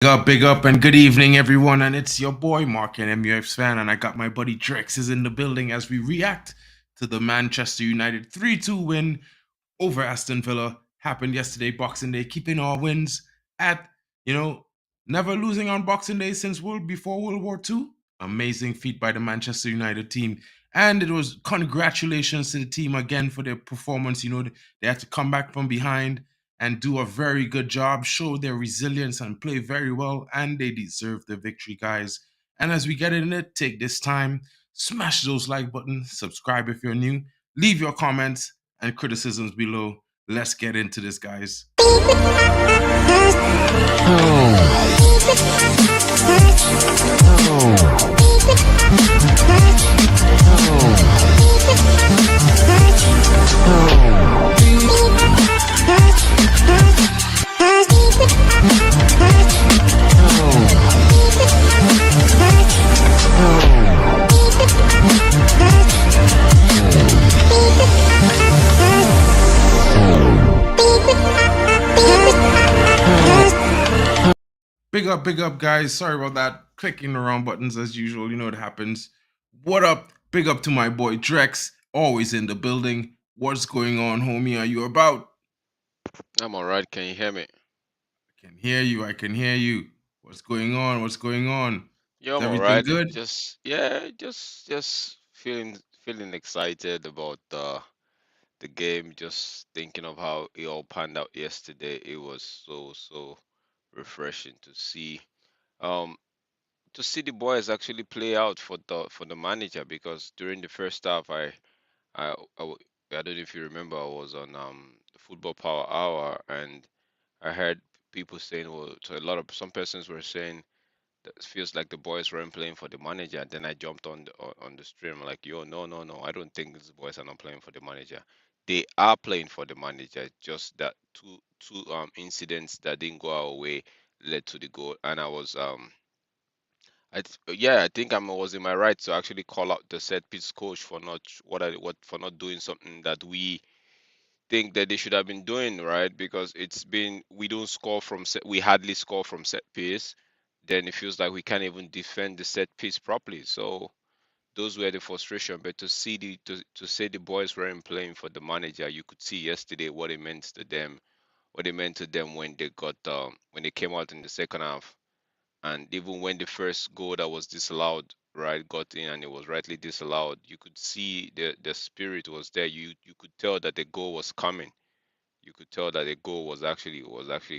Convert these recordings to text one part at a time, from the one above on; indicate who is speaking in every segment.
Speaker 1: Big up, and good evening, everyone. And it's your boy Mark, an MUF's fan, and I got my buddy Drex is in the building as we react to the Manchester United 3-2 win over Aston Villa. Happened yesterday, Boxing Day, keeping our wins at, you know, never losing on Boxing Day since before World War II. Amazing feat by the Manchester United team. And it was congratulations to the team again for their performance. They had to come back from behind and do a very good job, show their resilience and play very well, and they deserve the victory, guys. And as we get in it, take this time, smash those like button, subscribe if you're new, leave your comments and criticisms below. Let's get into this, guys. Big up, guys. Sorry about that. Clicking the wrong buttons as usual. You know it happens. What up? Big up to my boy Drex, always in the building. What's going on, homie? Are you about?
Speaker 2: I'm all right. Can you hear me?
Speaker 1: I can hear you. I can hear you. What's going on? What's going on?
Speaker 2: Yeah,
Speaker 1: Is
Speaker 2: I'm all
Speaker 1: everything
Speaker 2: right.
Speaker 1: good?
Speaker 2: Just feeling excited about the game. Just thinking of how it all panned out yesterday. It was so refreshing um to see the boys actually play out for the manager because during the first half, I I, w- I don't know if you remember, I was on the Football Power Hour and I heard people saying, well, so a lot of some persons were saying that feels like the boys weren't playing for the manager. Then I jumped on the stream like, yo, no, I don't think these boys are not playing for the manager. They are playing for the manager. Just that two incidents that didn't go our way led to the goal, and I think I was in my right to actually call out the set piece coach for not what for not doing something that we think that they should have been doing, right? Because it's been we hardly score from set piece. Then it feels like we can't even defend the set piece properly. So those were the frustration. But to say the boys weren't playing for the manager, you could see yesterday what it meant to them. What it meant to them when they came out in the second half, and even when the first goal that was disallowed, right, got in and it was rightly disallowed, you could see the spirit was there. You could tell that the goal was coming. You could tell that the goal was actually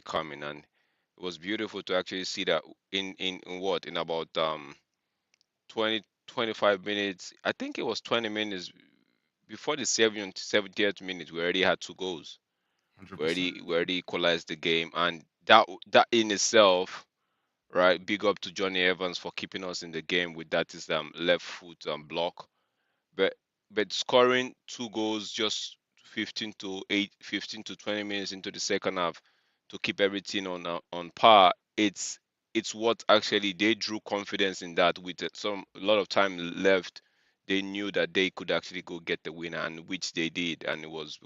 Speaker 2: coming, and it was beautiful to actually see that in about 20 25 minutes. I think it was 20 minutes before the 70th minute. We already had two goals.
Speaker 1: 100%.
Speaker 2: We already equalized the game, and that in itself, right? Big up to Johnny Evans for keeping us in the game with that is left foot block. But scoring two goals just 15 to 20 minutes into the second half to keep everything on par. It's what actually they drew confidence in that with a lot of time left. They knew that they could actually go get the winner, and which they did, and it was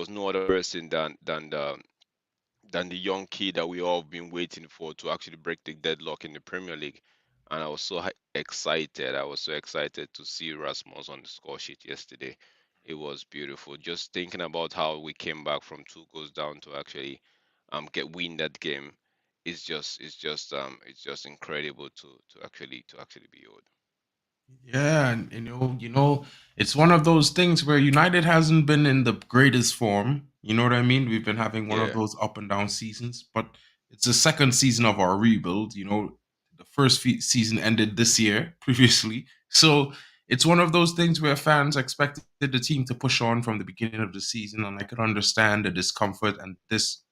Speaker 2: no other person than the young kid that we all have been waiting for to actually break the deadlock in the Premier League. And I was so excited. I was so excited to see Rasmus on the score sheet yesterday. It was beautiful. Just thinking about how we came back from two goals down to actually get win that game it's just incredible to actually behold.
Speaker 1: Yeah, and it's one of those things where United hasn't been in the greatest form. You know what I mean? We've been having one of
Speaker 2: Yeah.
Speaker 1: those up and down seasons, but it's the second season of our rebuild. The first season ended this year previously, so it's one of those things where fans expected the team to push on from the beginning of the season, and I could understand the discomfort and this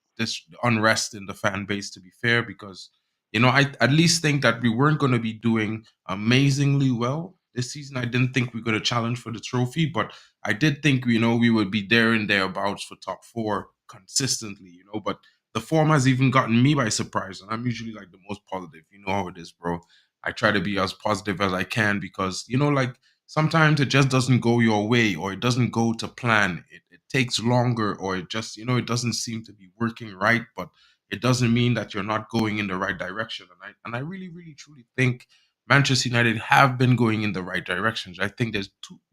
Speaker 1: unrest in the fan base. To be fair, because I at least think that we weren't going to be doing amazingly well this season. I didn't think we were going to challenge for the trophy, but I did think we would be there and thereabouts for top four consistently. But the form has even gotten me by surprise, and I'm usually like the most positive. You know how it is, bro. I try to be as positive as I can because like sometimes it just doesn't go your way or it doesn't go to plan. It takes longer or it just it doesn't seem to be working right, but it doesn't mean that you're not going in the right direction. And I really, really, truly think Manchester United have been going in the right directions. I think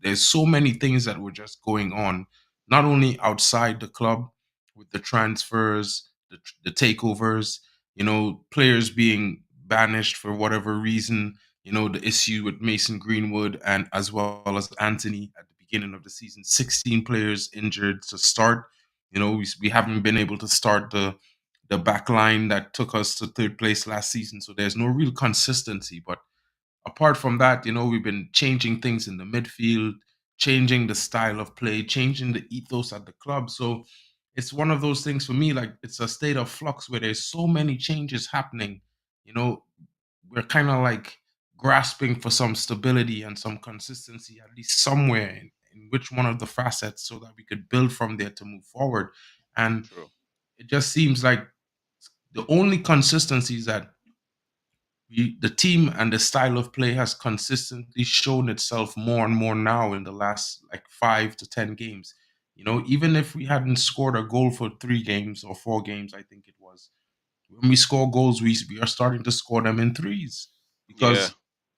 Speaker 1: there's so many things that were just going on, not only outside the club with the transfers, the takeovers, players being banished for whatever reason, the issue with Mason Greenwood and as well as Anthony at the beginning of the season, 16 players injured to start. We haven't been able to start the back line that took us to third place last season. So there's no real consistency. But apart from that, we've been changing things in the midfield, changing the style of play, changing the ethos at the club. So it's one of those things for me, like it's a state of flux where there's so many changes happening. You know, we're kind of like grasping for some stability and some consistency, at least somewhere in which one of the facets, so that we could build from there to move forward. And
Speaker 2: True.
Speaker 1: it just seems like the only consistency is that the team and the style of play has consistently shown itself more and more now in the last like 5 to 10 games. Even if we hadn't scored a goal for 3 games or 4 games, I think it was, when we score goals, we are starting to score them in threes.
Speaker 2: Yeah.
Speaker 1: Because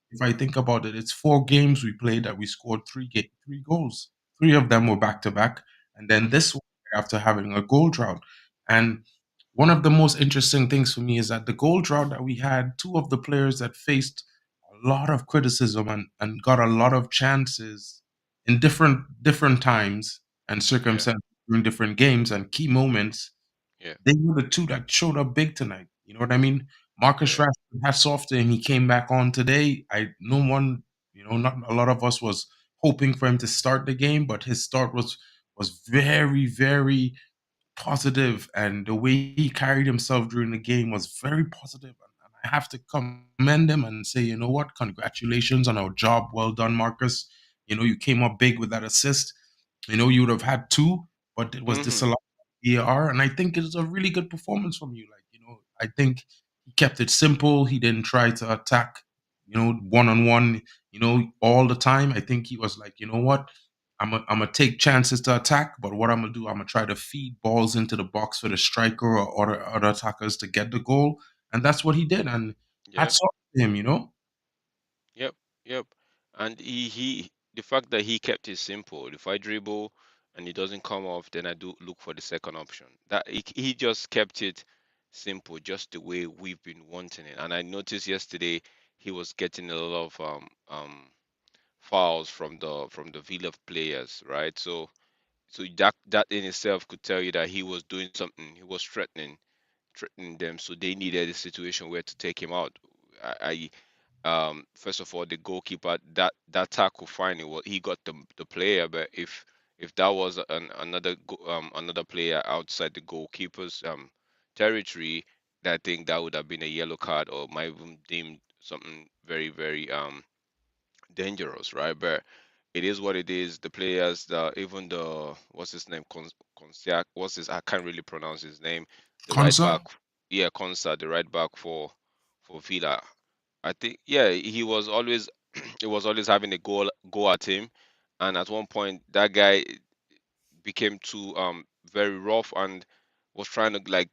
Speaker 1: if I think about it, it's 4 games we played that we scored 3 goals. 3 of them were back to back, and then
Speaker 2: Hmm.
Speaker 1: this one after having a goal drought. And one of the most interesting things for me is that the goal drought that we had, two of the players that faced a lot of criticism and got a lot of chances in different times and
Speaker 2: Yeah.
Speaker 1: circumstances during different games and key moments,
Speaker 2: Yeah.
Speaker 1: they were the two that showed up big tonight. You know what I mean? Marcus
Speaker 2: Yeah.
Speaker 1: Rashford, hats off to him. He came back on today. No one, not a lot of us was hoping for him to start the game, but his start was very, very positive, and the way he carried himself during the game was very positive. And I have to commend him and say, you know what? Congratulations on our job. Well done, Marcus. You came up big with that assist. You would have had two, but it was
Speaker 2: Hmm.
Speaker 1: disallowed by VAR. And I think it's a really good performance from you. Like, I think he kept it simple. He didn't try to attack, one on one, all the time. I think he was like, you know what? I'm gonna take chances to attack, but what I'm gonna do, I'm gonna try to feed balls into the box for the striker or other attackers to get the goal, and that's what he did. And
Speaker 2: Yeah.
Speaker 1: hats off to him.
Speaker 2: Yep. Yep. And the fact that he kept it simple. If I dribble and it doesn't come off, then I do look for the second option. That he just kept it simple, just the way we've been wanting it. And I noticed yesterday he was getting a lot of fouls from the Villa players, right? So that in itself could tell you that he was doing something. He was threatening them. So they needed a situation where to take him out. First of all, the goalkeeper, that tackle fine, he got the player. But if that was another player outside the goalkeeper's territory, I think that would have been a yellow card, or might even deemed something very, very dangerous, right? But it is what it is. The players, even the what's his name, Konsiak, I can't really pronounce his name. The right
Speaker 1: Konsa,
Speaker 2: back, yeah, Konsa, the right back for Villa. I think, yeah, he was always he was always having a go at him, and at one point that guy became too very rough and was trying to like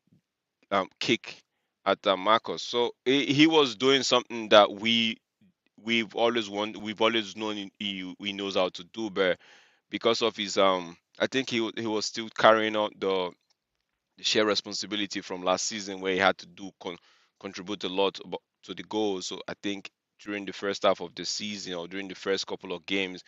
Speaker 2: kick at Marcus. So he was doing something that we've always known he knows how to do, but because of his I think he was still carrying out the share responsibility from last season where he had to contribute a lot to the goals. So I think during the first half of the season, or during the first couple of games,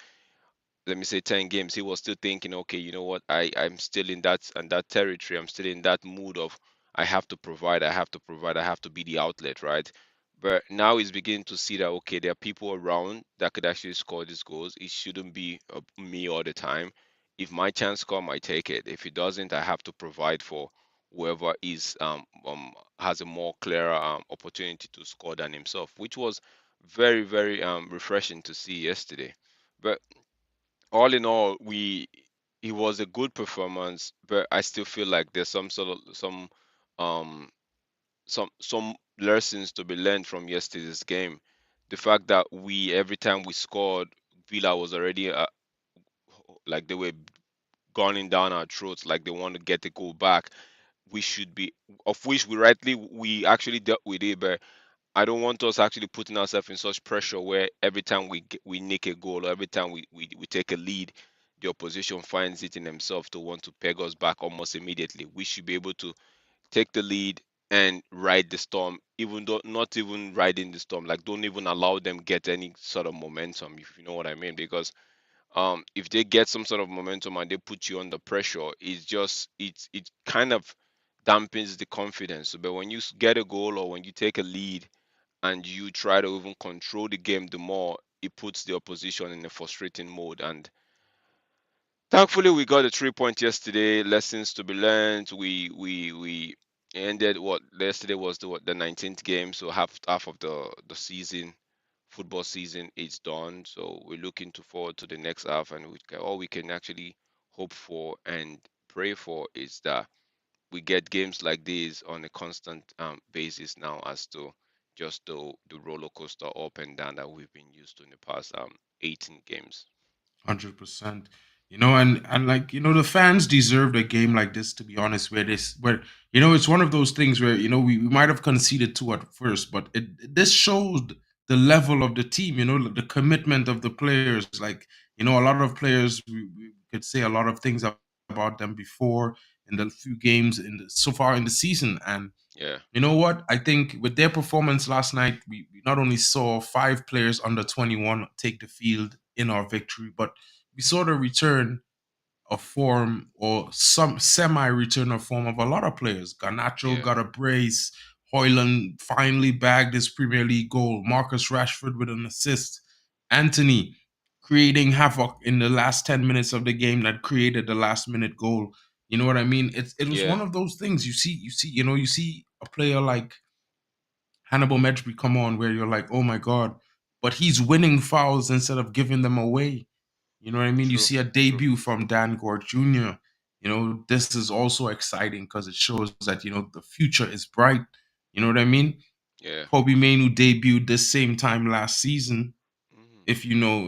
Speaker 2: let me say 10 games, he was still thinking, okay, you know what, I'm still in that territory. I'm still in that mood of I have to provide, I have to provide, I have to be the outlet, right? But now he's beginning to see that, okay, there are people around that could actually score these goals. It shouldn't be me all the time. If my chance come, I take it. If it doesn't, I have to provide for whoever is has a more clearer opportunity to score than himself, which was very, very refreshing to see yesterday. But all in all, we it was a good performance, but I still feel like there's some sort of um some lessons to be learned from yesterday's game. The fact that we every time we scored, Villa was already like they were gunning down our throats, like they want to get the goal back. we should be, of which we actually dealt with it, but I don't want us actually putting ourselves in such pressure where every time we nick a goal or every time we take a lead, the opposition finds it in themselves to want to peg us back almost immediately. We should be able to take the lead and ride the storm, even though not even riding the storm, like don't even allow them get any sort of momentum, if you know what I mean. Because if they get some sort of momentum and they put you under pressure, it kind of dampens the confidence. But when you get a goal or when you take a lead and you try to even control the game, the more it puts the opposition in a frustrating mode. And thankfully, we got a 3 point yesterday. Lessons to be learned. We ended what yesterday was the 19th game, so half of the season, football season, is done. So we're looking to forward to the next half, and all we can actually hope for and pray for is that we get games like these on a constant basis now, as to just the roller coaster up and down that we've been used to in the past 18 games.
Speaker 1: 100%. And like, the fans deserved a game like this, to be honest, where it's one of those things where, we might have conceded two at first, but this showed the level of the team, the commitment of the players. Like, a lot of players, we could say a lot of things about them before in the few games so far in the season. And
Speaker 2: Yeah,
Speaker 1: you know what? I think with their performance last night, we not only saw five players under 21 take the field in our victory, but we saw the return of form, or some semi return of form, of a lot of players. Garnacho
Speaker 2: yeah,
Speaker 1: got a brace. Hoyland finally bagged his Premier League goal. Marcus Rashford with an assist. Anthony creating havoc in the last 10 minutes of the game that created the last minute goal. You know what I mean? It was
Speaker 2: yeah.
Speaker 1: one of those things. You see a player like Hannibal Mejbri come on where you're like, oh my God, but he's winning fouls instead of giving them away. You know what I mean? You
Speaker 2: True,
Speaker 1: see a
Speaker 2: true.
Speaker 1: debut from Dan Gore Jr. This is also exciting because it shows that, the future is bright. You know what I mean?
Speaker 2: Yeah.
Speaker 1: Kobe Mainu debuted the same time last season.
Speaker 2: Hmm.
Speaker 1: If you know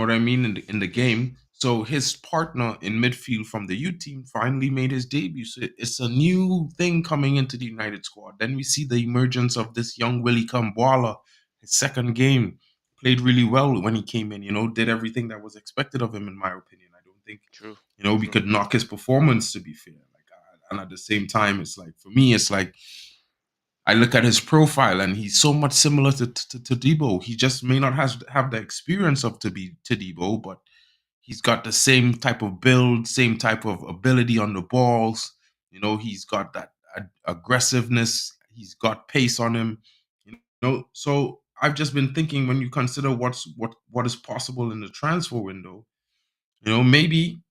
Speaker 1: what I mean, in the game. So his partner in midfield from the U team finally made his debut. So it's a new thing coming into the United squad. Then we see the emergence of this young Willie Kambwala. His second game played really well when he came in. Did everything that was expected of him. In my opinion, I don't think
Speaker 2: True,
Speaker 1: we
Speaker 2: true.
Speaker 1: could knock his performance. To be fair, like, and at the same time, it's like for me, it's like I look at his profile and he's so much similar to Debo. He just may not have the experience of to be to Debo, but he's got the same type of build, same type of ability on the balls. He's got that aggressiveness. He's got pace on him. So I've just been thinking, when you consider what is possible in the transfer window, maybe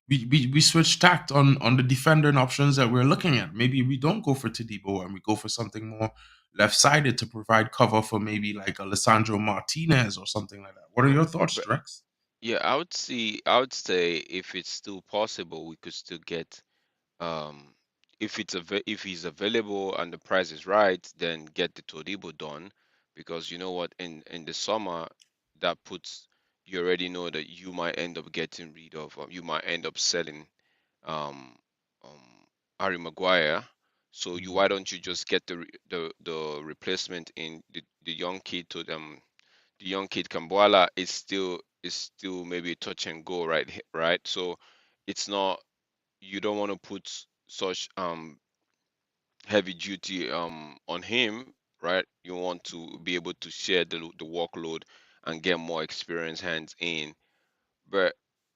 Speaker 1: we switch tact on the defender and options that we're looking at. Maybe we don't go for Tadibo and we go for something more left sided to provide cover for maybe like Alessandro Martinez or something like that. What are
Speaker 2: But
Speaker 1: your thoughts,
Speaker 2: but
Speaker 1: Drex?
Speaker 2: yeah, I would say if it's still possible, we could still get um if he's available and the price is right, then get the Todibo done, because you know what, in the summer, that puts, you already know that you might end up getting rid of, you might end up selling um, um, Harry Maguire. So why don't you just get the replacement in the young kid to them? The young kid Kambuala is still maybe touch and go, right, right. So it's not, you don't want to put such heavy duty on him, right? You want to be able to share the workload and get more experienced hands in. But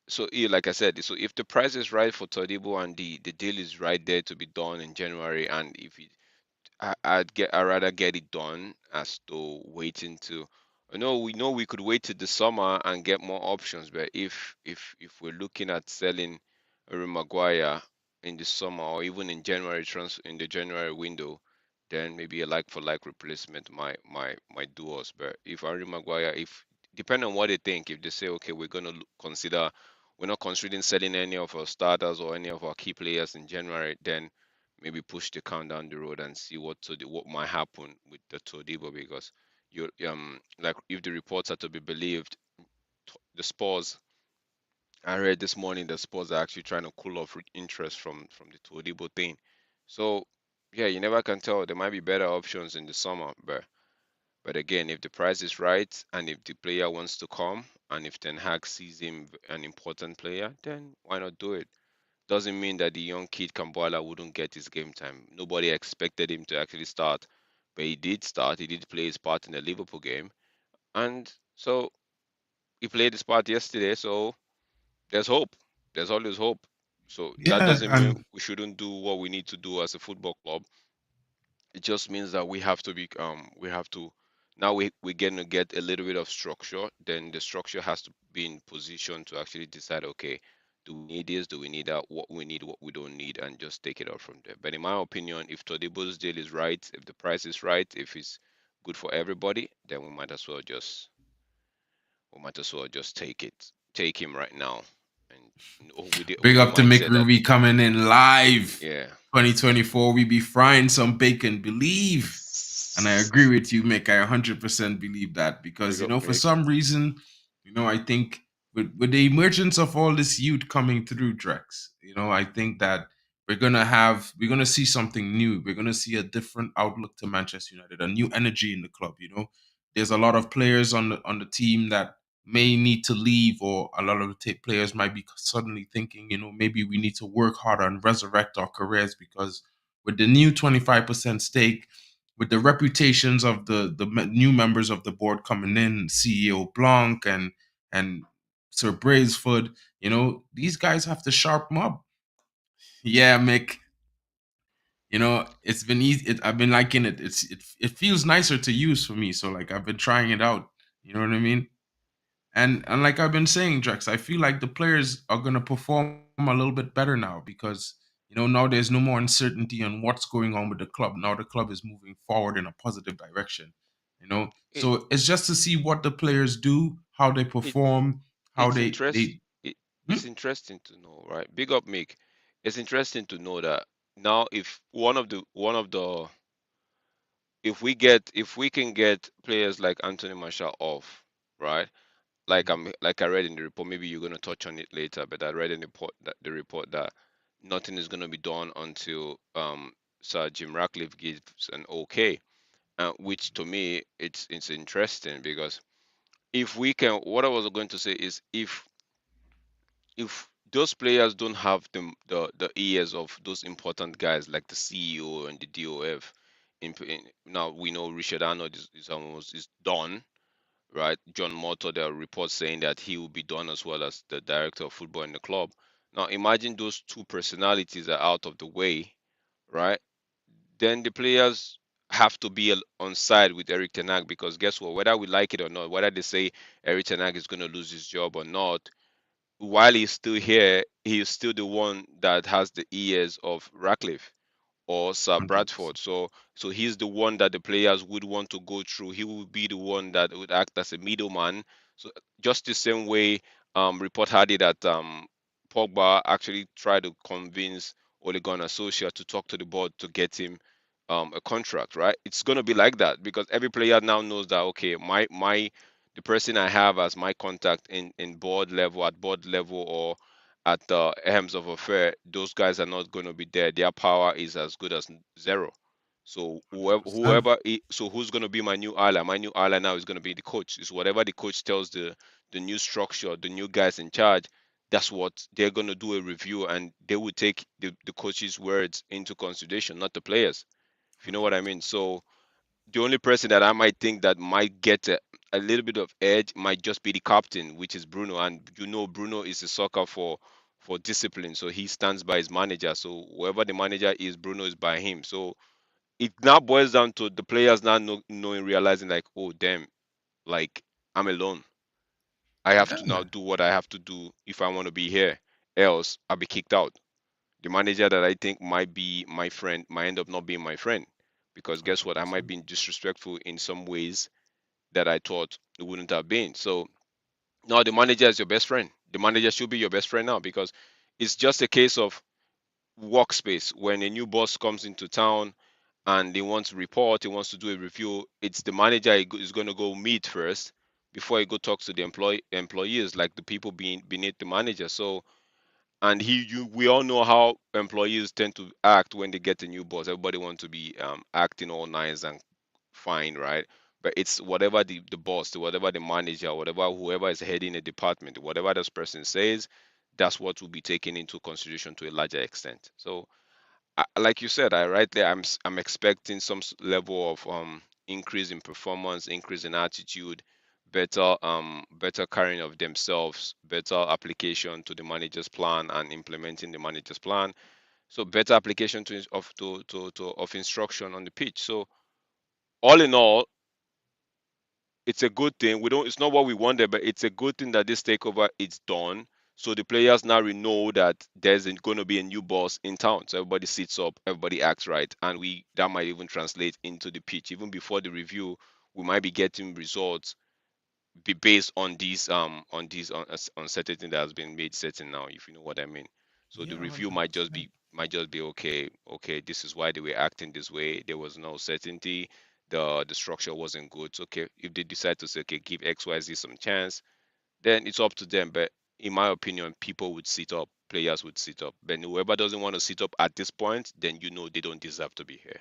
Speaker 2: so, yeah, like I said, so if the price is right for Todibo and the deal is right there to be done in January, and if it, I'd rather get it done as to waiting to. I know we could wait till the summer and get more options, but if we're looking at selling Harry Maguire in the summer or even in in the January window, then maybe a like for like replacement might do us. But if Harry Maguire, if depending on what they think, if they say okay, consider, we're not considering selling any of our starters or any of our key players in January, then maybe push the count down the road and see what might happen with the Todibo, because you like, if the reports are to be believed, the Spurs I read this morning that Spurs are actually trying to cool off interest from the Todibo thing. So yeah, you never can tell. There might be better options in the summer, but again, if the price is right and if the player wants to come and if Ten Hag sees him an important player, then why not do it? Doesn't mean that the young kid Kamboala wouldn't get his game time. Nobody expected him to actually start, but he did start. He did play his part in the Liverpool game, and so he played his part yesterday. So there's hope. There's always hope. So that
Speaker 1: Yeah,
Speaker 2: doesn't
Speaker 1: and
Speaker 2: mean we shouldn't do what we need to do as a football club. It just means that we have to be we have to now we're going to get a little bit of structure. Then the structure has to be in position to actually decide, okay, do we need this, do we need that, what we need, what we don't need, and just take it out from there. But in my opinion, if Todibo's deal is right, if the price is right, if it's good for everybody, then we might as well just take him right now, and
Speaker 1: big
Speaker 2: with the
Speaker 1: up to Mick
Speaker 2: mindset that
Speaker 1: Ruby coming in live.
Speaker 2: yeah.
Speaker 1: 2024, we be frying some bacon, believe. And I agree with you, Mick. I 100% believe that because,
Speaker 2: Big up,
Speaker 1: for
Speaker 2: Mick.
Speaker 1: some reason, I think with the emergence of all this youth coming through, Drex, I think that we're gonna see something new. We're gonna see a different outlook to Manchester United, a new energy in the club. There's a lot of players on the team that may need to leave, or a lot of the players might be suddenly thinking, maybe we need to work harder and resurrect our careers because with the new 25% stake, with the reputations of the new members of the board coming in, CEO Blanc and Sir Brailsford, these guys have to sharpen up. Yeah, Mick. It's been easy. I've been liking it. It feels nicer to use for me. So like I've been trying it out. You know what I mean? And like I've been saying, Drex, I feel like the players are gonna perform a little bit better now because now there's no more uncertainty on what's going on with the club. Now the club is moving forward in a positive direction.
Speaker 2: It
Speaker 1: So it's just to see what the players do, how they
Speaker 2: it
Speaker 1: perform, how
Speaker 2: it's
Speaker 1: they
Speaker 2: interest
Speaker 1: they.
Speaker 2: it,
Speaker 1: Hmm?
Speaker 2: it's interesting to know, right? Big up, Mick. It's interesting to know that now if one of the if we can get players like Anthony Marshall off, right? Like I read in the report, maybe you're gonna touch on it later, but I read in the report that nothing is gonna be done until Sir Jim Ratcliffe gives an okay, which to me it's interesting because if we can, what I was going to say is if those players don't have the ears of those important guys like the CEO and the DOF, now we know Richard Arnold is done, right? John Motto, there are reports saying that he will be done as well as the director of football in the club. Now imagine those two personalities are out of the way, right? Then the players have to be on side with Eric Ten Hag because guess what? Whether we like it or not, whether they say Eric Ten Hag is going to lose his job or not, while he's still here, he is still the one that has the ears of Ratcliffe or Sir
Speaker 1: 100%.
Speaker 2: Bradford. So he's the one that the players would want to go through. He would be the one that would act as a middleman. So just the same way report had it that Pogba actually tried to convince Ole Gunnar Solskjaer to talk to the board to get him a contract, right? It's gonna be like that because every player now knows that okay, my the person I have as my contact in board level at board level or at the helms of affair, those guys are not going to be there. Their power is as good as zero. So
Speaker 1: Hundred
Speaker 2: so who's going to be my new ally? My new ally now is going to be the coach. Is whatever the coach tells the new structure, the new guys in charge. That's what they're going to do a review, and they will take the coach's words into consideration, not the players. If you know what I mean. So the only person that I might think that might get a little bit of edge might just be the captain, which is Bruno. And Bruno is a soccer for discipline, so he stands by his manager. So whoever the manager is, Bruno is by him. So it now boils down to the players now knowing, realizing like, oh damn, like I'm alone. I have to now
Speaker 1: Yeah,
Speaker 2: do what I have to do if I want to be here. Else I'll be kicked out. The manager that I think might be my friend might end up not being my friend because guess
Speaker 1: hundred
Speaker 2: what? I might
Speaker 1: percent.
Speaker 2: be disrespectful in some ways that I thought it wouldn't have been. So now the manager is your best friend. The manager should be your best friend now because it's just a case of workspace. When a new boss comes into town and he wants to report, he wants to do a review, it's the manager is going to go meet first before he go talks to the employees, like the people beneath the manager. So, and we all know how employees tend to act when they get a new boss. Everybody wants to be acting all nice and fine, right? But it's whatever the boss, whatever the manager, whatever whoever is heading a department, whatever this person says, that's what will be taken into consideration to a larger extent. So, like you said, I right there, I'm expecting some level of increase in performance, increase in attitude, better carrying of themselves, better application to the manager's plan and implementing the manager's plan. So better application of instruction on the pitch. So all in all, it's a good thing. We don't. It's not what we wanted, but it's a good thing that this takeover it's done. So the players now know that there's going to be a new boss in town. So everybody sits up, everybody acts right, and we that might even translate into the pitch. Even before the review, we might be getting results be based on these uncertainty that has been made certain now, if you know what I mean. So the
Speaker 1: Yeah,
Speaker 2: review
Speaker 1: 100%.
Speaker 2: might just be okay, this is why they were acting this way. There was no certainty. The structure wasn't good. So, okay, if they decide to say, okay, give XYZ some chance, then it's up to them. But in my opinion, people would sit up, players would sit up. But whoever doesn't want to sit up at this point, then they don't deserve to be here.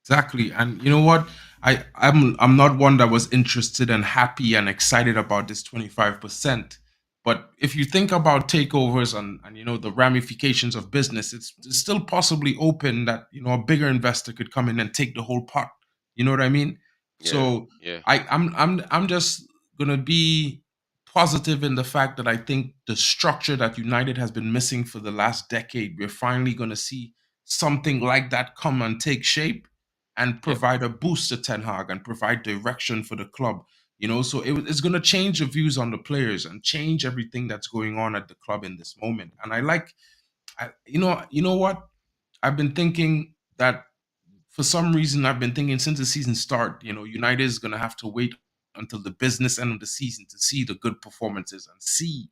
Speaker 1: Exactly. And you know what? I'm not one that was interested and happy and excited about this 25%. But if you think about takeovers and the ramifications of business, it's still possibly open that a bigger investor could come in and take the whole pot. You know what I mean?
Speaker 2: Yeah,
Speaker 1: So
Speaker 2: yeah,
Speaker 1: I'm just gonna be positive in the fact that I think the structure that United has been missing for the last decade, we're finally gonna see something like that come and take shape and
Speaker 2: yep,
Speaker 1: provide a boost to Ten Hag and provide direction for the club. So it's going to change the views on the players and change everything that's going on at the club in this moment. And you know what? I've been thinking that for some reason I've been thinking since the season start, United is going to have to wait until the business end of the season to see the good performances and see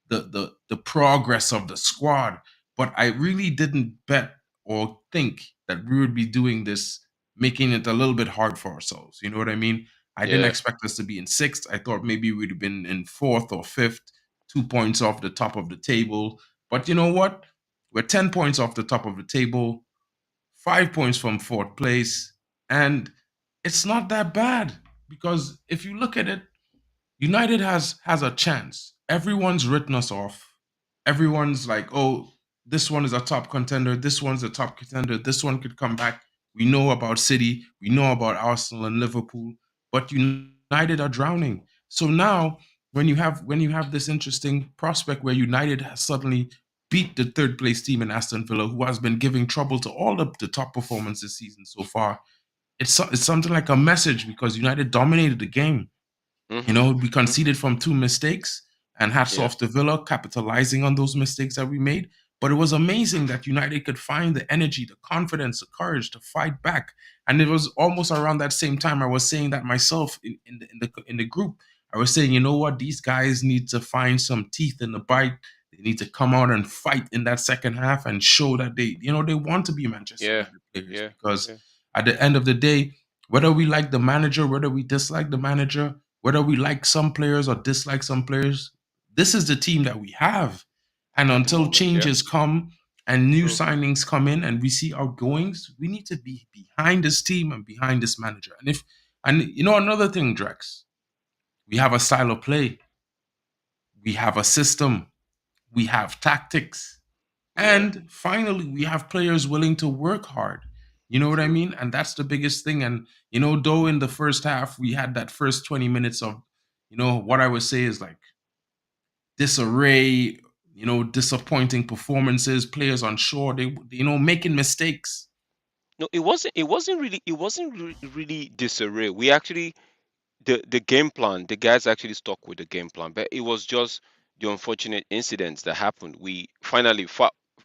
Speaker 1: the progress of the squad. But I really didn't bet or think that we would be doing this, making it a little bit hard for ourselves. You know what I mean? I didn't
Speaker 2: yeah.
Speaker 1: expect us to be in sixth. I thought maybe we'd have been in fourth or fifth, 2 points off the top of the table. But you know what? We're 10 points off the top of the table, 5 points from fourth place, and it's not that bad because if you look at it, United has a chance. Everyone's written us off. Everyone's like, oh, this one is a top contender. This one's a top contender. This one could come back. We know about City. We know about Arsenal and Liverpool, but United are drowning. So now, when you have this interesting prospect where United has suddenly beat the third place team in Aston Villa, who has been giving trouble to all of the top performers this season so far, it's something like a message because United dominated the game.
Speaker 2: Mhm,
Speaker 1: We
Speaker 2: mhm.
Speaker 1: conceded from two mistakes, and hats
Speaker 2: Yeah,
Speaker 1: off to Villa capitalizing on those mistakes that we made. But it was amazing that United could find the energy, the confidence, the courage to fight back. And it was almost around that same time I was saying that myself in the group. I was saying, you know what, these guys need to find some teeth in the bite. They need to come out and fight in that second half and show that they want to be Manchester
Speaker 2: yeah,
Speaker 1: United players
Speaker 2: yeah,
Speaker 1: because
Speaker 2: yeah.
Speaker 1: at the end of the day, whether we like the manager, whether we dislike the manager, whether we like some players or dislike some players, this is the team that we have. And
Speaker 2: At the
Speaker 1: until
Speaker 2: moment, yeah.
Speaker 1: changes come and new
Speaker 2: True.
Speaker 1: signings come in and we see outgoings, we need to be behind this team and behind this manager. And another thing, Drex, we have a style of play, we have a system, we have tactics,
Speaker 2: Yeah,
Speaker 1: and finally, we have players willing to work hard. You know what I
Speaker 2: true.
Speaker 1: mean? And that's the biggest thing. And, though in the first half, we had that first 20 minutes of, what I would say is like disarray, disappointing performances, players unsure, making mistakes.
Speaker 2: No, it wasn't really disarray. We actually the game plan, the guys actually stuck with the game plan, but it was just the unfortunate incidents that happened. We finally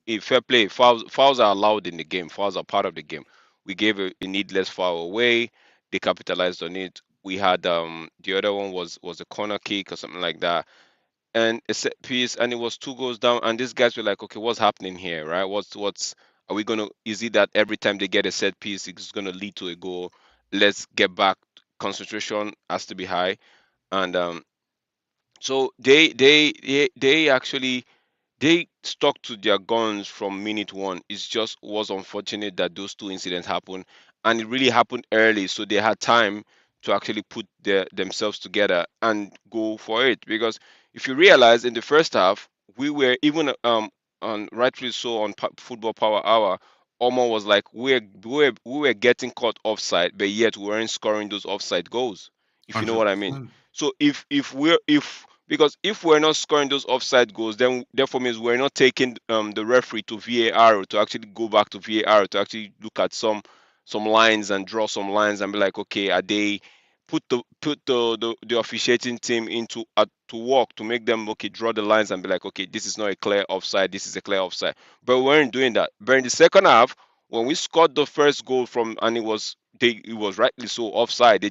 Speaker 2: in fair play, fouls are allowed in the game. Fouls are part of the game. We gave a needless foul away. They capitalized on it. We had the other one was a corner kick or something like that, and a set piece, and it was two goals down, and these guys were like, okay, what's happening here, right? What's are we gonna, is it that every time they get a set piece it's gonna lead to a goal? Let's get back. Concentration has to be high. And so they actually they stuck to their guns from minute one. It's just was unfortunate that those two incidents happened, and it really happened early, so they had time to actually put themselves together and go for it. Because if you realize in the first half, we were even on rightfully so on Football Power Hour. Omar was like, we were getting caught offside, but yet we weren't scoring those offside goals. If you know what I mean.
Speaker 1: 100%.
Speaker 2: So if we're if because if we're not scoring those offside goals, then therefore means we're not taking the referee to VAR to actually go back to VAR to actually look at some lines and draw some lines and be like, okay, are they put the officiating team into to work to make them okay draw the lines and be like, okay, this is not a clear offside, this is a clear offside. But we weren't doing that. But in the second half, when we scored the first goal from and it was rightly so offside,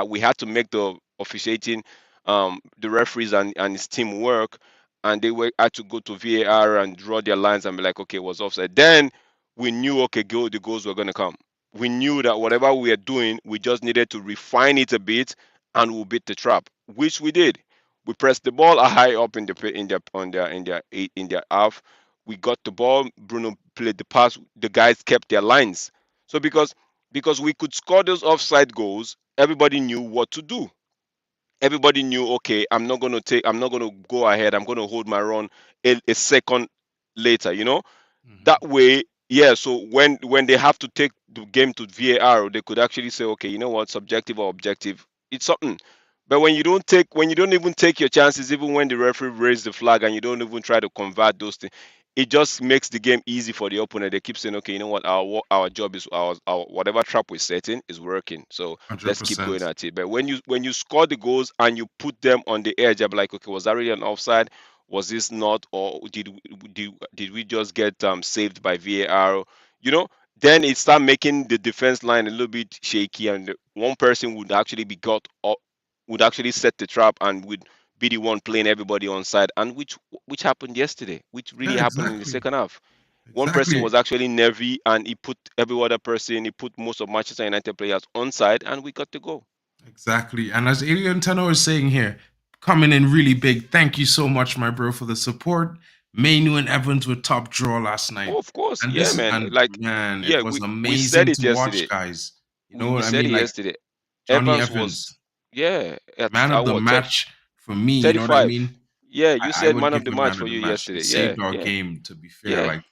Speaker 2: we had to make the officiating the referees and his team work, and they were had to go to VAR and draw their lines and be like, okay, it was offside. Then we knew, okay, the goals were gonna come. We knew that whatever we were doing, we just needed to refine it a bit, and we'll beat the trap, which we did. We pressed the ball high up in their half. We got the ball. Bruno played the pass. The guys kept their lines. So because we could score those offside goals, everybody knew what to do. Everybody knew, okay, I'm not going to go ahead, I'm going to hold my run a second later, that
Speaker 1: Hmm.
Speaker 2: way. Yeah, so when they have to take the game to VAR, they could actually say, okay, you know what, subjective or objective, it's something. But when you don't even take your chances, even when the referee raises the flag and you don't even try to convert those things, it just makes the game easy for the opponent. They keep saying, okay, you know what, our job is our whatever trap we're setting is working, so let's keep going
Speaker 1: 100%.
Speaker 2: at it. But when you score the goals and you put them on the edge, I'm like, okay, was that really an offside? Was this not, or did we just get saved by VAR? You know, then it start making the defense line a little bit shaky, and one person would actually be got up, would actually set the trap and would be the one playing everybody on side, and which happened yesterday, which really
Speaker 1: Yeah,
Speaker 2: happened in the
Speaker 1: exactly.
Speaker 2: second half. One person
Speaker 1: Exactly.
Speaker 2: was actually nervy, and he put every other person, he put most of Manchester United players on side, and we got the goal.
Speaker 1: Exactly. And as Alien Tenor is saying here, coming in really big. Thank you so much, my bro, for the support. Mainu and Evans with top draw last night.
Speaker 2: Oh, of course,
Speaker 1: And
Speaker 2: yeah,
Speaker 1: this is,
Speaker 2: man.
Speaker 1: and
Speaker 2: Like,
Speaker 1: man, it
Speaker 2: yeah,
Speaker 1: was
Speaker 2: we said
Speaker 1: amazing
Speaker 2: it
Speaker 1: to watch,
Speaker 2: yesterday.
Speaker 1: guys. You know
Speaker 2: We
Speaker 1: what I
Speaker 2: said
Speaker 1: mean?
Speaker 2: it
Speaker 1: Like
Speaker 2: yesterday.
Speaker 1: Johnny
Speaker 2: Evans was,
Speaker 1: Evans,
Speaker 2: yeah,
Speaker 1: man
Speaker 2: at
Speaker 1: of the
Speaker 2: what,
Speaker 1: match for me, you know what I
Speaker 2: 35.
Speaker 1: mean?
Speaker 2: Yeah, you
Speaker 1: I
Speaker 2: said
Speaker 1: would
Speaker 2: man
Speaker 1: give
Speaker 2: of the
Speaker 1: him
Speaker 2: match
Speaker 1: man of
Speaker 2: for
Speaker 1: the
Speaker 2: you
Speaker 1: match. He
Speaker 2: yesterday. Yeah,
Speaker 1: saved our
Speaker 2: yeah,
Speaker 1: game, to be fair.
Speaker 2: yeah.
Speaker 1: Like,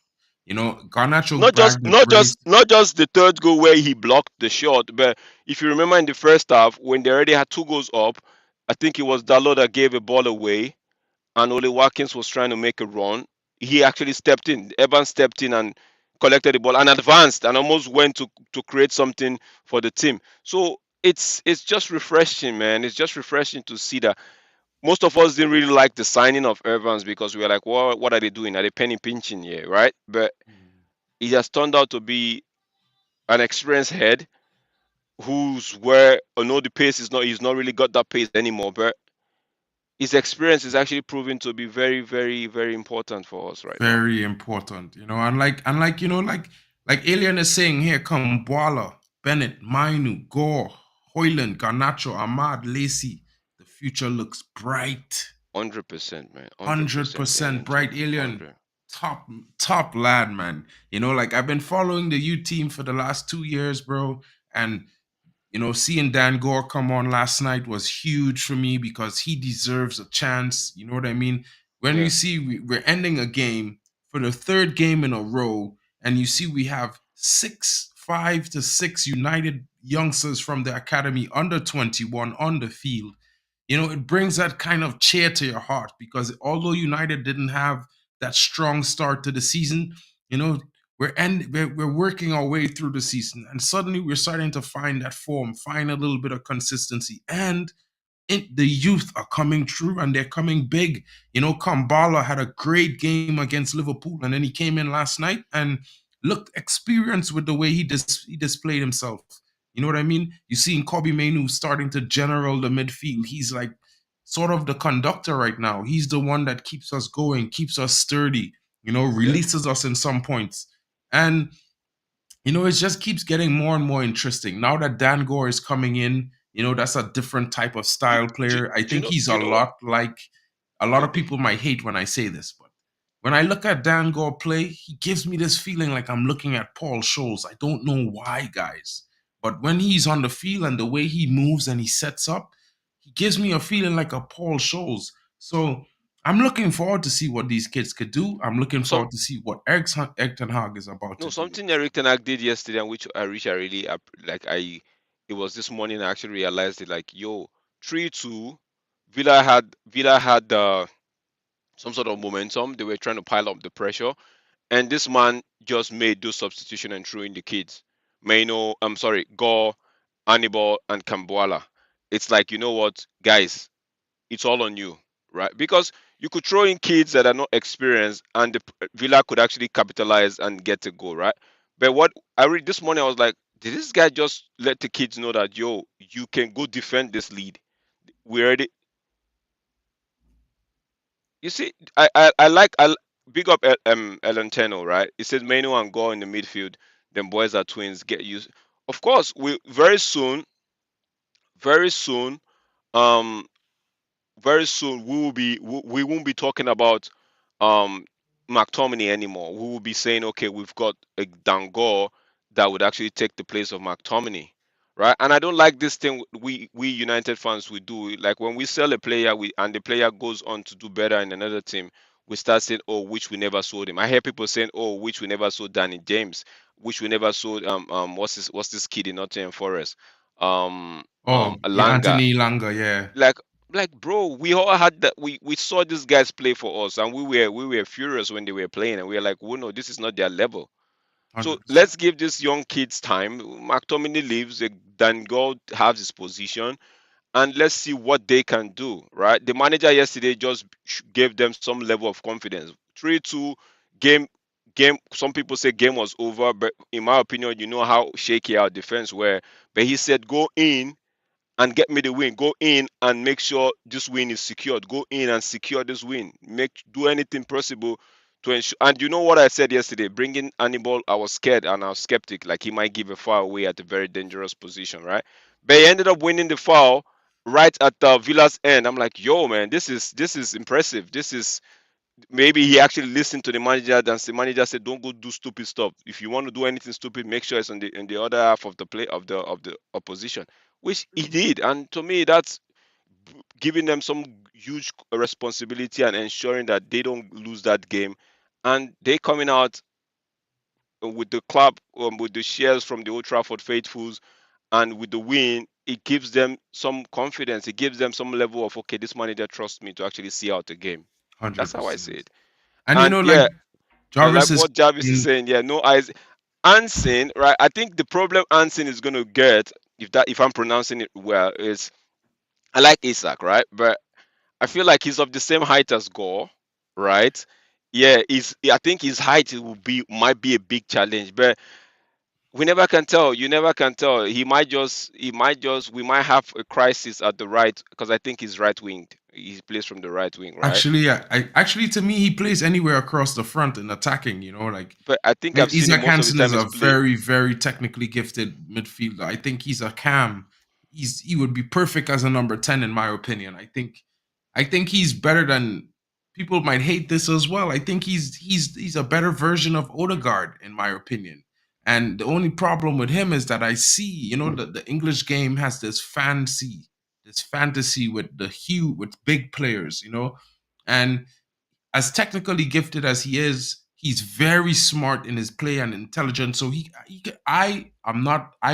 Speaker 1: Garnacho bagged the
Speaker 2: Not
Speaker 1: brace.
Speaker 2: just the third goal where he blocked the shot, but if you remember in the first half when they already had two goals up, I think it was Dalot that gave a ball away, and Ole Watkins was trying to make a run. He actually stepped in. Evans stepped in and collected the ball and advanced and almost went to create something for the team. So it's just refreshing, man. It's just refreshing to see that. Most of us didn't really like the signing of Evans because we were like, what are they doing? Are they penny pinching here, right? But it has turned out to be an experienced head who's where I know the pace is not he's not really got that pace anymore, but his experience is actually proving to be very, very, very important for us right now.
Speaker 1: Very important, like Alien is saying here, come Boala, Bennett, Mainu, Gore, Hoyland, Garnacho, Ahmad, Lacey. The future looks bright.
Speaker 2: 100%, man. 100%
Speaker 1: 100%
Speaker 2: Alien
Speaker 1: bright
Speaker 2: Turner.
Speaker 1: Alien.
Speaker 2: 100.
Speaker 1: Top top lad, man. Like I've been following the U team for the last 2 years, bro. And seeing Dan Gore come on last night was huge for me because he deserves a chance. You know what I mean? When you
Speaker 2: Yeah.
Speaker 1: see we're ending a game for the third game in a row, and you see we have 5 to 6 United youngsters from the academy under 21 on the field, it brings that kind of cheer to your heart because although United didn't have that strong start to the season, you know, we're working our way through the season, and suddenly we're starting to find that form, find a little bit of consistency, and the youth are coming through and they're coming big. Kambala had a great game against Liverpool, and then he came in last night and looked experienced with the way he displayed himself. You know what I mean? You see in Kobe Mainu starting to general the midfield. He's like sort of the conductor right now. He's the one that keeps us going, keeps us sturdy,
Speaker 2: Yeah.
Speaker 1: releases us in some points. And it just keeps getting more and more interesting. Now that Dan Gore is coming in, That's a different type of style
Speaker 2: Do,
Speaker 1: player. I
Speaker 2: do you
Speaker 1: think
Speaker 2: know?
Speaker 1: he's
Speaker 2: Do
Speaker 1: a
Speaker 2: you know what?
Speaker 1: lot like a lot of people might hate when I say this, but when I look at Dan Gore play, he gives me this feeling like I'm looking at Paul Scholes. I don't know why, guys. But when he's on the field and the way he moves and he sets up, he gives me a feeling like a Paul Scholes. So I'm looking forward to see what these kids could do. I'm looking
Speaker 2: Some
Speaker 1: forward to see what Eric Ten Hag is about
Speaker 2: no
Speaker 1: to do.
Speaker 2: something Eric Ten Hag did yesterday, and which I really like. It was this morning I actually realized it. Like, yo, 3-2. Villa had some sort of momentum. They were trying to pile up the pressure, and this man just made those substitution and threw in the kids. Maino, I'm sorry, Gore, Hannibal, and Kambuala. It's like, you know what, guys, it's all on you, right? Because you could throw in kids that are not experienced, and the Villa could actually capitalize and get a goal, right? But what I read this morning, I was like, did this guy just let the kids know that, yo, you can go defend this lead? We already, you see, I like big up Elenteno, right? It says Menu and Go in the midfield. Them boys are twins. Get used. Of course, we very soon, um, very soon we won't be talking about um McTominay anymore. We will be saying, okay, we've got a Dangor that would actually take the place of McTominay, right? And I don't like this thing we United fans we do. Like when we sell a player, we and the player goes on to do better in another team, we start saying, oh, which we never sold him. I hear people saying, oh, which we never sold Danny James, which we never sold what's this kid in Nottingham Forest,
Speaker 1: Oh, yeah,
Speaker 2: Alanga.
Speaker 1: Anthony Langa, yeah,
Speaker 2: like like bro, we all had that. We saw these guys play for us, and we were furious when they were playing, and we were like, well, no, this is not their level. So
Speaker 1: 100%.
Speaker 2: let's give these young kids time. McTominay leaves, Dan God has his position, and let's see what they can do, right? The manager yesterday just gave them some level of confidence. 3-2 game. Some people say game was over, but in my opinion, you know how shaky our defense were. But he said, go in and get me the win. Go in and make sure this win is secured. Go in and secure this win. Do anything possible to ensure. And you know what I said yesterday? Bringing Hannibal, I was scared and I was skeptic, like he might give a foul away at a very dangerous position, right? But he ended up winning the foul right at Villa's end. I'm like, yo, man, this is impressive. This is maybe he actually listened to the manager, and the manager said, "Don't go do stupid stuff. If you want to do anything stupid, make sure it's on the other half of the play of the opposition," which he did. And to me, that's giving them some huge responsibility and ensuring that they don't lose that game. And they coming out with the club, with the shares from the Old Trafford faithfuls, and with the win, it gives them some confidence. It gives them some level of, okay, this manager trusts me to actually see out the game. That's how I see
Speaker 1: 100%.
Speaker 2: it.
Speaker 1: And
Speaker 2: And
Speaker 1: like
Speaker 2: yeah, like
Speaker 1: Jarvis is
Speaker 2: what Jarvis is
Speaker 1: saying,
Speaker 2: saying, yeah, no eyes. Ansin, right? I think the problem Ansin is gonna get, if I'm pronouncing it well, is I like Isak, right? But I feel like he's of the same height as Gore, right? Yeah, I think his height might be a big challenge, but we never can tell. You never can tell. We might have a crisis at the right, because I think he's right winged. He plays from the right wing, right?
Speaker 1: actually, yeah, actually to me he plays anywhere across the front in attacking. Like
Speaker 2: But I think I've seen him
Speaker 1: Isaac
Speaker 2: most of the
Speaker 1: Hansen
Speaker 2: time
Speaker 1: is
Speaker 2: he's
Speaker 1: a
Speaker 2: played.
Speaker 1: very, very technically gifted midfielder. I think he's a cam. He would be perfect as a number 10 in my opinion. I think he's better than people might hate this as well. I think he's a better version of Odegaard in my opinion. And the only problem with him is that I see, the English game has this fantasy with the hue with big players, and as technically gifted as he is, he's very smart in his play and intelligent. So I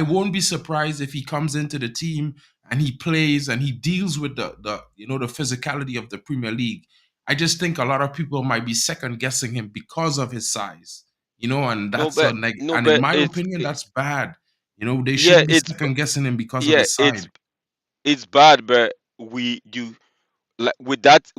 Speaker 1: won't be surprised if he comes into the team and he plays and he deals with the physicality of the Premier League. I just think a lot of people might be second guessing him because of his size, and
Speaker 2: No,
Speaker 1: that's
Speaker 2: but no,
Speaker 1: and in
Speaker 2: but
Speaker 1: my opinion that's bad. They
Speaker 2: yeah,
Speaker 1: shouldn't be second guessing him because of
Speaker 2: yeah,
Speaker 1: his side.
Speaker 2: it's bad, but we you like with that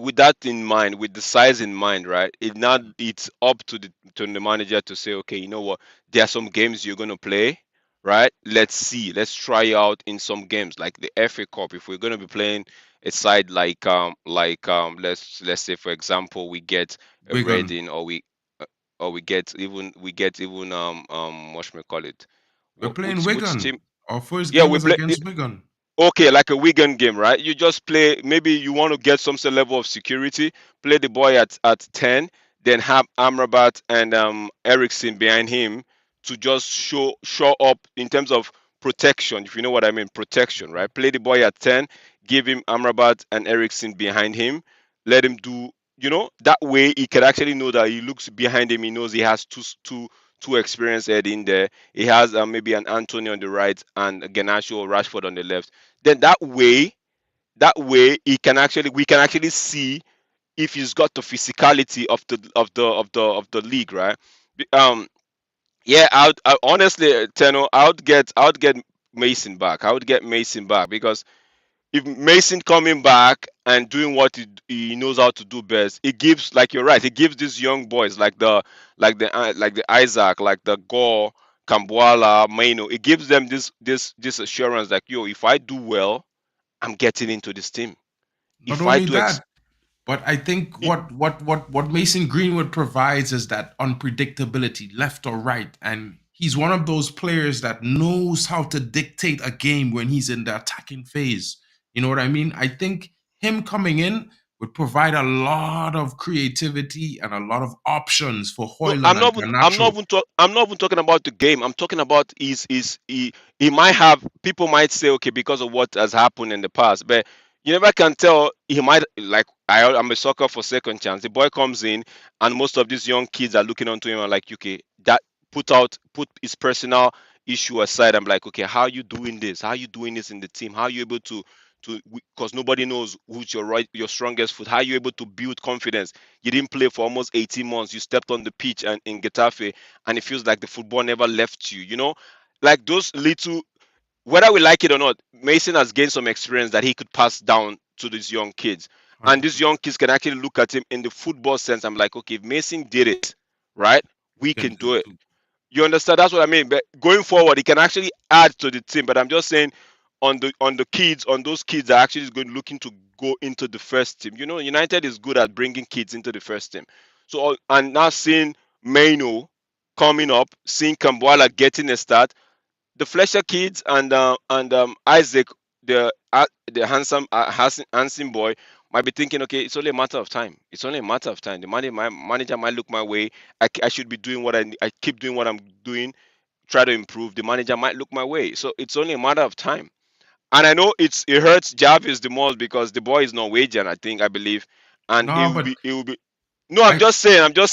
Speaker 2: in mind, with the size in mind, right? It's up to the manager to say, okay, you know what, there are some games you're gonna play, right? Let's try you out in some games like the FA Cup. If we're gonna be playing a side let's say, for example, we get a
Speaker 1: Wigan.
Speaker 2: Reading, uh, or we get even what should we call it,
Speaker 1: We're playing
Speaker 2: which
Speaker 1: Wigan.
Speaker 2: team?
Speaker 1: Our first
Speaker 2: Yeah,
Speaker 1: game
Speaker 2: we
Speaker 1: was
Speaker 2: play.
Speaker 1: against Wigan.
Speaker 2: Okay, like a Wigan game, right? You just play. Maybe you want to get some sort of level of security. Play the boy at 10, then have Amrabat and Ericsson behind him to just show up in terms of protection. If you know what I mean, protection, right? Play the boy at 10, give him Amrabat and Ericsson behind him. Let him do. That way he can actually know that he looks behind him. He knows he has two experienced head in there. He has maybe an Anthony on the right and a Garnacho or Rashford on the left. Then that way we can actually see if he's got the physicality of the league, right? Um, yeah, I honestly, Teno, I would get Mason back. I would get Mason back because if Mason coming back and doing what he knows how to do best, it gives, like you're right, it gives these young boys like the Isaac, like the Gore, Kambuala, Maino, it gives them this assurance like, yo, if I do well, I'm getting into this team.
Speaker 1: Not
Speaker 2: If I
Speaker 1: only
Speaker 2: do
Speaker 1: that, but I think
Speaker 2: it-
Speaker 1: what Mason Greenwood provides is that unpredictability, left or right, and he's one of those players that knows how to dictate a game when he's in the attacking phase. You know what I mean? I think him coming in would provide a lot of creativity and a lot of options for
Speaker 2: no,
Speaker 1: Hoyland
Speaker 2: I'm
Speaker 1: and
Speaker 2: not even I'm not
Speaker 1: Garnacho.
Speaker 2: even talk, I'm not even talking about the game. I'm talking about he might have, people might say, okay, because of what has happened in the past, but you never can tell. He might, like, I'm a sucker for second chance. The boy comes in and most of these young kids are looking onto him and like, okay, that put his personal issue aside. I'm like, okay, how are you doing this? How are you doing this in the team? How are you able to, because nobody knows who's your strongest foot. How are you able to build confidence? You didn't play for almost 18 months. You stepped on the pitch and in Getafe, and it feels like the football never left you. Like those little, whether we like it or not, Mason has gained some experience that he could pass down to these young kids, and these
Speaker 1: 100%.
Speaker 2: young kids can actually look at him in the football sense. I'm like, okay, if Mason did it, right,
Speaker 1: We
Speaker 2: we
Speaker 1: can
Speaker 2: can
Speaker 1: do
Speaker 2: do
Speaker 1: it
Speaker 2: it.
Speaker 1: too.
Speaker 2: You understand? That's what I mean. But going forward, he can actually add to the team. But I'm just saying, on the kids, on those kids are actually going looking to go into the first team. United is good at bringing kids into the first team. So and now seeing Maino coming up, seeing Kambuala getting a start, the Fletcher kids and Isaac, the handsome boy, might be thinking, okay, it's only a matter of time. It's only a matter of time. My manager might look my way. I should be doing I keep doing what I'm doing, try to improve. The manager might look my way. So it's only a matter of time. And I know it hurts Jarvis the most because the boy is Norwegian, I believe, and
Speaker 1: No, but
Speaker 2: it will be. No,
Speaker 1: I
Speaker 2: I'm just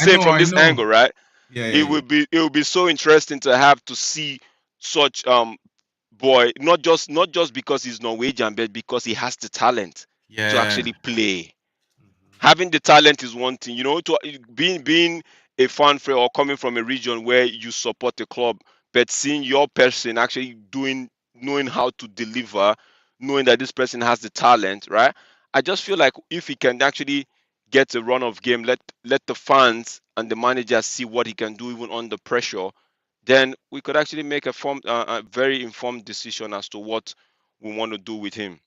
Speaker 1: I
Speaker 2: saying
Speaker 1: know,
Speaker 2: from
Speaker 1: I
Speaker 2: this
Speaker 1: know.
Speaker 2: angle, right?
Speaker 1: Yeah,
Speaker 2: It
Speaker 1: yeah, yeah.
Speaker 2: will be so interesting to have to see such boy, not just because he's Norwegian, but because he has the talent to
Speaker 1: Yeah.
Speaker 2: actually play.
Speaker 1: Mhm.
Speaker 2: Having the talent is one thing, to being a fan for or coming from a region where you support a club, but seeing your person actually knowing how to deliver, knowing that this person has the talent, right? I just feel like if he can actually get a run of game, let the fans and the manager see what he can do even under pressure, then we could actually make a very informed decision as to what we want to do with him.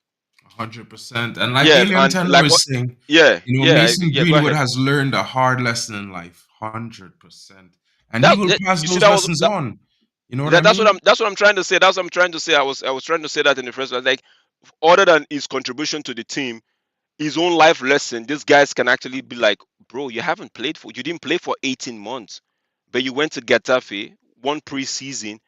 Speaker 1: 100%. And like
Speaker 2: Yeah,
Speaker 1: Alien
Speaker 2: and
Speaker 1: Tenno
Speaker 2: like what?
Speaker 1: is saying,
Speaker 2: Yeah, yeah,
Speaker 1: Mason
Speaker 2: yeah. Go
Speaker 1: Greenwood
Speaker 2: ahead.
Speaker 1: has learned a hard lesson in life. 100%. And he will pass
Speaker 2: You see
Speaker 1: those
Speaker 2: that was
Speaker 1: lessons on. You know what I
Speaker 2: that,
Speaker 1: mean?
Speaker 2: that's what I'm trying to say. That's what I'm trying to say. I was trying to say that in the first place. Like, other than his contribution to the team, his own life lesson, these guys can actually be like, bro, you didn't play for 18 months, but you went to Getafe, one preseason,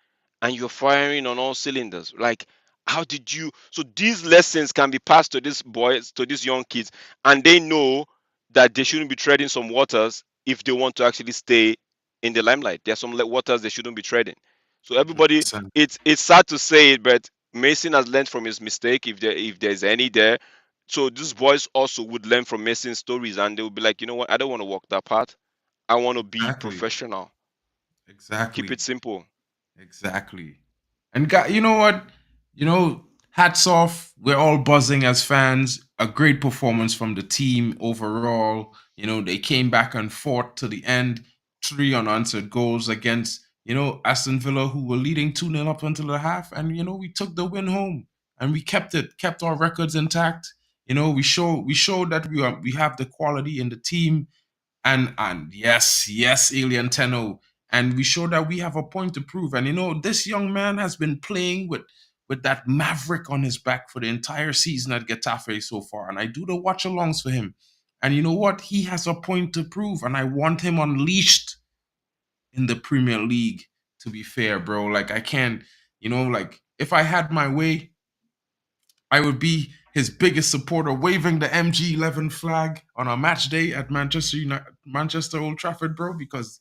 Speaker 2: and you're firing on all cylinders. Like, how did you? So these lessons can be passed to these boys, to these young kids, and they know that they shouldn't be treading some waters if they want to actually stay in the limelight. There are some waters they shouldn't be treading. So everybody,
Speaker 1: 100%.
Speaker 2: it's sad to say it, but Mason has learned from his mistake, if there's any there. So these boys also would learn from Mason's stories, and they would be like, you know what? I don't want to walk that path. I want to be
Speaker 1: Exactly.
Speaker 2: professional. Keep it
Speaker 1: Exactly.
Speaker 2: simple.
Speaker 1: Exactly. And you know what? Hats off. We're all buzzing as fans. A great performance from the team overall. They came back and fought to the end. Three unanswered goals against, Aston Villa, who were leading 2-0 up until the half. And, we took the win home and we kept our records intact. We showed that we have the quality in the team, and yes, Alien Tenno. And we show that we have a point to prove. And this young man has been playing with with that maverick on his back for the entire season at Getafe so far. And I do the watch alongs for him. And you know what? He has a point to prove, and I want him unleashed in the Premier League, to be fair, bro. Like, I can't, like, if I had my way, I would be his biggest supporter, waving the MG11 flag on a match day at Manchester Old Trafford, bro, because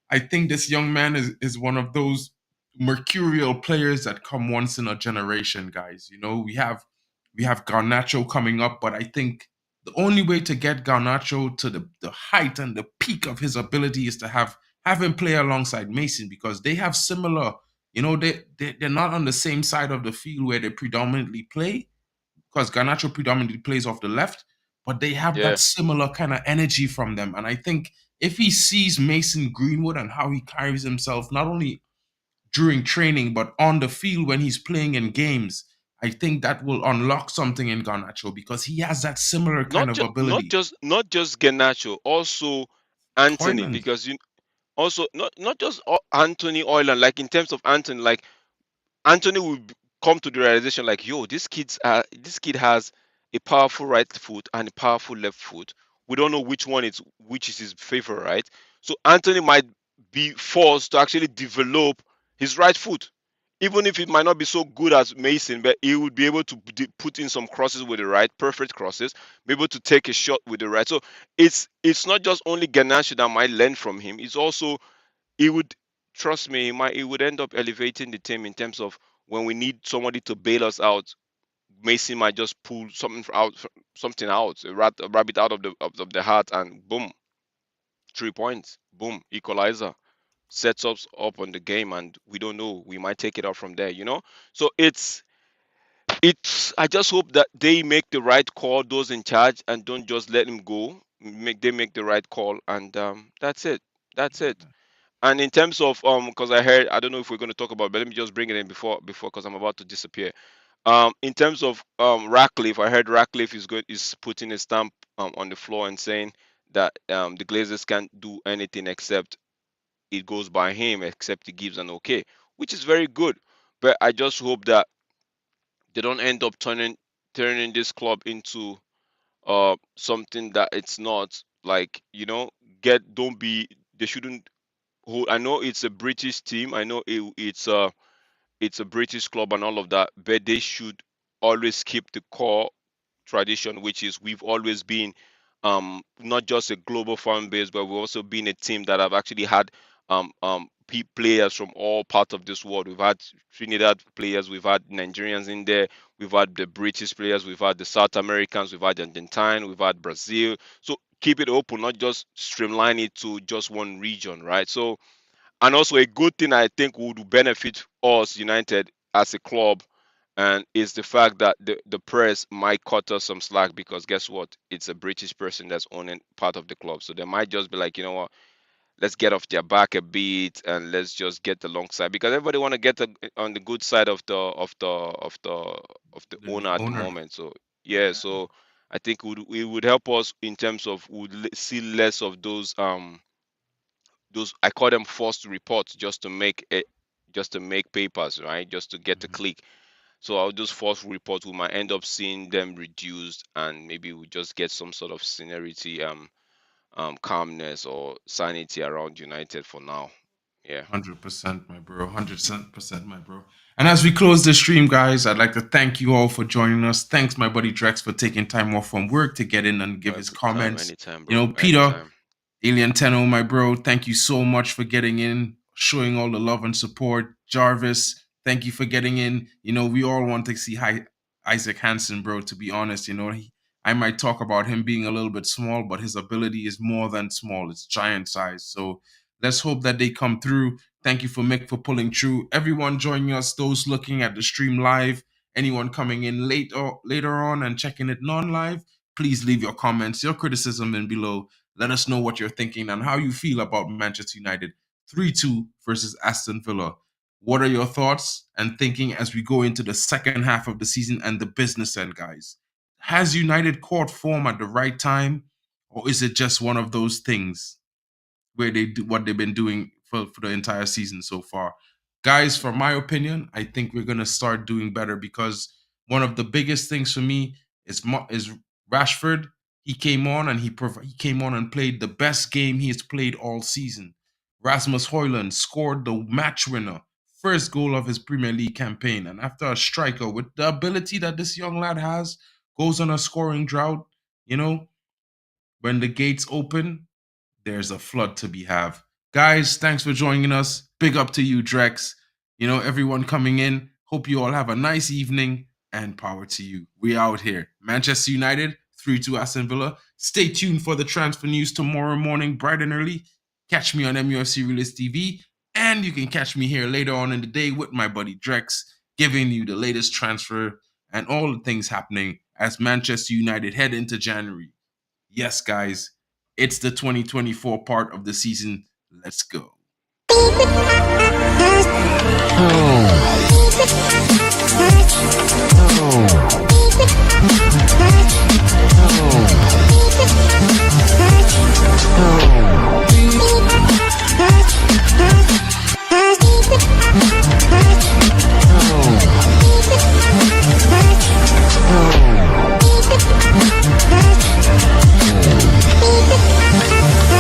Speaker 1: I think this young man is one of those mercurial players that come once in a generation, guys. We have Garnacho coming up, but I think the only way to get Garnacho to the height and the peak of his ability is to have him play alongside Mason, because they have similar, they're not on the same side of the field where they predominantly play, because Garnacho predominantly plays off the left, but they have that
Speaker 2: Yeah.
Speaker 1: similar kind of energy from them. And I think if he sees Mason Greenwood and how he carries himself, not only during training, but on the field when he's playing in games, I think that will unlock something in Garnacho, because he has that similar kind
Speaker 2: Not
Speaker 1: of
Speaker 2: just not
Speaker 1: ability.
Speaker 2: just not just Garnacho, also Anthony,
Speaker 1: Toyland.
Speaker 2: because also not just Anthony Oiland, like in terms of Anthony, like Anthony will come to the realization like, yo, this kid has a powerful right foot and a powerful left foot. We don't know which is his favorite, right? So Anthony might be forced to actually develop his right foot, even if it might not be so good as Mason, but he would be able to put in some crosses with the right, perfect crosses, be able to take a shot with the right. So it's not just only Ganache that might learn from him. It's also he would trust me, he would end up elevating the team in terms of when we need somebody to bail us out. Mason might just pull something out, a rabbit out of the hat, and boom, 3 points, boom, equalizer, sets us up on the game, and we don't know, we might take it out from there. So it's I just hope that they make the right call, those in charge, and don't just let him go. Make the right call, and that's it. That's it. And in terms of because I don't know if we're going to talk about, but let me just bring it in before because I'm about to disappear. In terms of Ratcliffe, I heard Ratcliffe is putting a stamp on the floor and saying that the Glazers can't do anything except it goes by him, except he gives an okay, which is very good. But I just hope that they don't end up turning this club into something that it's not. Like, get don't be they shouldn't hold. I know it's a British team. I know it's a British club and all of that, but they should always keep the core tradition, which is we've always been not just a global fan base, but we've also been a team that have actually had players from all parts of this world. We've had Trinidad players, we've had Nigerians in there, we've had the British players, we've had the South Americans, we've had Argentine, we've had Brazil. So keep it open, not just streamline it to just one region, right? So, and also a good thing I think would benefit us United as a club, and is the fact that the press might cut us some slack, because guess what? It's a British person that's owning part of the club, so they might just be like, you know what? Let's get off their back a bit and let's just get alongside, because everybody want to get on the good side of the
Speaker 1: The
Speaker 2: owner
Speaker 1: new
Speaker 2: at the
Speaker 1: owner.
Speaker 2: moment. So yeah,
Speaker 1: Yeah.
Speaker 2: so I think it would help us in terms of see less of those, I call them forced reports, just to make papers, right? Just to get a
Speaker 1: Mhm.
Speaker 2: click. So all those forced reports, we might end up seeing them reduced, and maybe we just get some sort of seniority, calmness or sanity around United for now. Yeah.
Speaker 1: 100%, my bro. 100%, my bro. And as we close the stream, guys, I'd like to thank you all for joining us. Thanks, my buddy Drex, for taking time off from work to get in and give his comments.
Speaker 2: Anytime, bro.
Speaker 1: Peter,
Speaker 2: Anytime.
Speaker 1: Alien Tenno, my bro, thank you so much for getting in, showing all the love and support. Jarvis, thank you for getting in. We all want to see Isaac Hansen, bro, to be honest. I might talk about him being a little bit small, but his ability is more than small. It's giant size. So let's hope that they come through. Thank you for Mick for pulling through. Everyone joining us, those looking at the stream live, anyone coming in later on and checking it non-live, please leave your comments, your criticism in below. Let us know what you're thinking and how you feel about Manchester United 3-2 versus Aston Villa. What are your thoughts and thinking as we go into the second half of the season and the business end, guys? Has United caught form at the right time, or is it just one of those things where they do what they've been doing for the entire season so far? Guys, for my opinion, I think we're gonna start doing better because one of the biggest things for me is Rashford. He came on and he came on and played the best game he has played all season. Rasmus Højlund scored the match winner, first goal of his Premier League campaign, and after a striker with the ability that this young lad has goes on a scoring drought, you know, when the gates open, there's a flood to be have. Guys, thanks for joining us. Big up to you, Drex. You know, everyone coming in. Hope you all have a nice evening and power to you. We out here. Manchester United, 3-2 Aston Villa. Stay tuned for the transfer news tomorrow morning, bright and early. Catch me on MUFC Realist TV. And you can catch me here later on in the day with my buddy Drex, giving you the latest transfer and all the things happening as Manchester United head into January. Yes, guys, it's the 2024 part of the season. Let's go. Oh.